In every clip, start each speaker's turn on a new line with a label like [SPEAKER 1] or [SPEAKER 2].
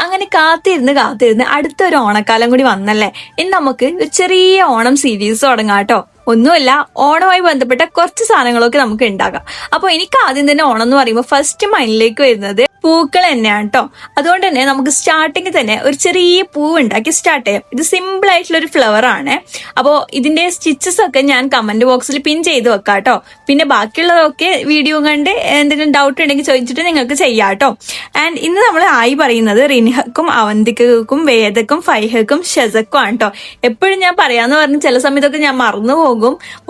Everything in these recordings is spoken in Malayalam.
[SPEAKER 1] അങ്ങനെ കാത്തിരുന്ന് അടുത്തൊരു ഓണക്കാലം കൂടി വന്നല്ലേ. ഇനി നമുക്ക് ഒരു ചെറിയ ഓണം സീരീസ് തുടങ്ങാം കേട്ടോ. ഒന്നുമല്ല, ഓണവുമായി ബന്ധപ്പെട്ട കുറച്ച് സാധനങ്ങളൊക്കെ നമുക്ക് ഉണ്ടാക്കാം. അപ്പൊ എനിക്ക് ആദ്യം തന്നെ ഓണം എന്ന് പറയുമ്പോൾ ഫസ്റ്റ് മൈൻഡിലേക്ക് വരുന്നത് പൂക്കൾ തന്നെയാണ് കേട്ടോ. അതുകൊണ്ട് തന്നെ നമുക്ക് സ്റ്റാർട്ടിങ് തന്നെ ഒരു ചെറിയ പൂവ് ഉണ്ടാക്കി സ്റ്റാർട്ട് ചെയ്യാം. ഇത് സിമ്പിൾ ആയിട്ടുള്ള ഒരു ഫ്ലവർ ആണ്. അപ്പോൾ ഇതിന്റെ സ്റ്റിച്ചസ് ഒക്കെ ഞാൻ കമന്റ് ബോക്സിൽ പിൻ ചെയ്ത് വെക്കാം കേട്ടോ. പിന്നെ ബാക്കിയുള്ളതൊക്കെ വീഡിയോ കണ്ട് എന്തെങ്കിലും ഡൗട്ട് ഉണ്ടെങ്കിൽ ചോദിച്ചിട്ട് നിങ്ങൾക്ക് ചെയ്യാം കേട്ടോ. ആൻഡ് ഇന്ന് നമ്മൾ ആയി പറയുന്നത് റിൻഹക്കും അവന്തികക്കും വേദക്കും ഫൈഹക്കും ഷെസക്കും ആണ് കേട്ടോ. എപ്പോഴും ഞാൻ പറയാന്ന് പറഞ്ഞ് ചില സമയത്തൊക്കെ ഞാൻ മറന്നു പോകും.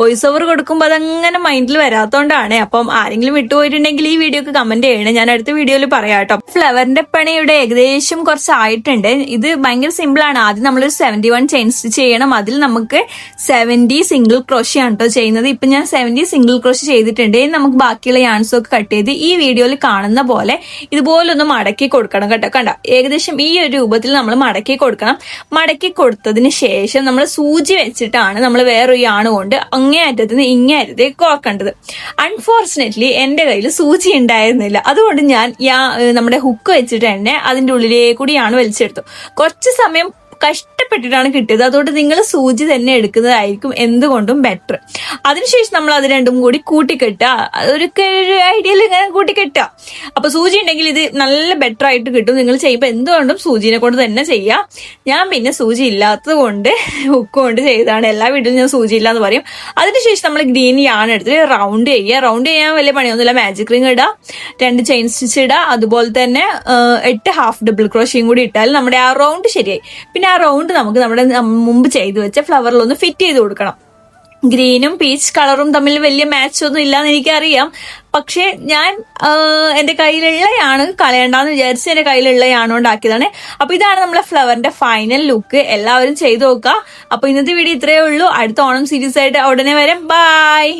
[SPEAKER 1] വോയിസ് ഓവർ കൊടുക്കുമ്പോൾ അതങ്ങനെ മൈൻഡിൽ വരാത്തോണ്ടാണ്. അപ്പം ആരെങ്കിലും വിട്ടുപോയിട്ടുണ്ടെങ്കിൽ ഈ വീഡിയോക്ക് കമന്റ് ചെയ്യണേ, ഞാൻ അടുത്ത വീഡിയോയിൽ പറയാം കേട്ടോ. ഫ്ലവറിന്റെ പണി ഇവിടെ ഏകദേശം കുറച്ചായിട്ടുണ്ട്. ഇത് ഭയങ്കര സിമ്പിൾ ആണ്. ആദ്യം നമ്മളൊരു 71 ചെയിൻ സ്റ്റിച്ച് ചെയ്യണം. അതിൽ നമുക്ക് 70 സിംഗിൾ ക്രോഷി ആണ് കേട്ടോ ചെയ്യുന്നത്. ഇപ്പൊ ഞാൻ 70 സിംഗിൾ ക്രോഷി ചെയ്തിട്ടുണ്ട്. നമുക്ക് ബാക്കിയുള്ള യാൺസും ഒക്കെ കട്ട് ചെയ്ത് ഈ വീഡിയോയിൽ കാണുന്ന പോലെ ഇതുപോലൊന്ന് മടക്കി കൊടുക്കണം കേട്ടോ. കണ്ട, ഏകദേശം ഈ ഒരു രൂപത്തിൽ നമ്മൾ മടക്കി കൊടുക്കണം. മടക്കി കൊടുത്തതിന് ശേഷം നമ്മൾ സൂചി വെച്ചിട്ടാണ് നമ്മൾ വേറൊരു യാണ് കൊണ്ട് അങ്ങേ അറ്റത്ത് നിന്ന് ഇങ്ങേ അറ്റത്തേക്ക് കോർക്കേണ്ടത്. അൺഫോർച്ചുനേറ്റ്ലി എന്റെ കയ്യിൽ സൂചി ഉണ്ടായിരുന്നില്ല. അതുകൊണ്ട് ഞാൻ നമ്മുടെ ഹുക്ക് വെച്ചിട്ട് തന്നെ അതിന്റെ ഉള്ളിലേക്കൂടിയാണ് വലിച്ചെടുത്തു. കുറച്ച് സമയം കഷ്ടപ്പെട്ടിട്ടാണ് കിട്ടിയത്. അതുകൊണ്ട് നിങ്ങൾ സൂചി തന്നെ എടുക്കുന്നതായിരിക്കും എന്തുകൊണ്ടും ബെറ്റർ. അതിനുശേഷം നമ്മൾ അത് രണ്ടും കൂടി കൂട്ടിക്കെട്ടുക. ഒരു ഐഡിയയിൽ ഇങ്ങനെ കൂട്ടിക്കെട്ടുക. അപ്പൊ സൂചി ഉണ്ടെങ്കിൽ ഇത് നല്ല ബെറ്റർ ആയിട്ട് കിട്ടും. നിങ്ങൾ ചെയ്യുമ്പോൾ എന്തുകൊണ്ടും സൂചിനെ കൊണ്ട് തന്നെ ചെയ്യാം. ഞാൻ പിന്നെ സൂചി ഇല്ലാത്തത് കൊണ്ട് ഹുക്ക് കൊണ്ട് ചെയ്തതാണ്. എല്ലാ വീട്ടിലും ഞാൻ സൂചി ഇല്ലാന്ന് പറയും. അതിനുശേഷം നമ്മൾ ഗ്രീൻ യാണ് എടുത്തിട്ട് റൗണ്ട് ചെയ്യുക. റൗണ്ട് ചെയ്യാൻ വലിയ പണിയൊന്നുമില്ല. മാജിക് റിംഗ് ഇടുക, 2 ചെയിൻ സ്റ്റിച്ച് ഇടുക, അതുപോലെ തന്നെ 8 ഹാഫ് ഡബിൾ ക്രോഷിയും കൂടി ഇട്ടാൽ നമ്മുടെ ആ റൗണ്ട് ശരിയായി. പിന്നെ ആ റൗണ്ട് നമുക്ക് നമ്മുടെ മുമ്പ് ചെയ്തു വെച്ച ഫ്ലവറിലൊന്ന് ഫിറ്റ് ചെയ്ത് കൊടുക്കണം. ഗ്രീനും പീച്ച് കളറും തമ്മിൽ വലിയ മാച്ച് ഒന്നും ഇല്ലാന്ന് എനിക്കറിയാം. പക്ഷെ ഞാൻ എന്റെ കയ്യിലുള്ളയാണ് കളയണ്ടെന്ന് വിചാരിച്ച് എന്റെ കയ്യിലുള്ളയാണ് ഉണ്ടാക്കിയതാണ്. അപ്പൊ ഇതാണ് നമ്മുടെ ഫ്ലവറിന്റെ ഫൈനൽ ലുക്ക്. എല്ലാവരും ചെയ്തു നോക്കുക. അപ്പൊ ഇന്നത്തെ വീഡിയോ ഇത്രയേ ഉള്ളൂ. അടുത്ത ഓണം സീരീസ് ആയിട്ട് ഉടനെ വരാം. ബൈ.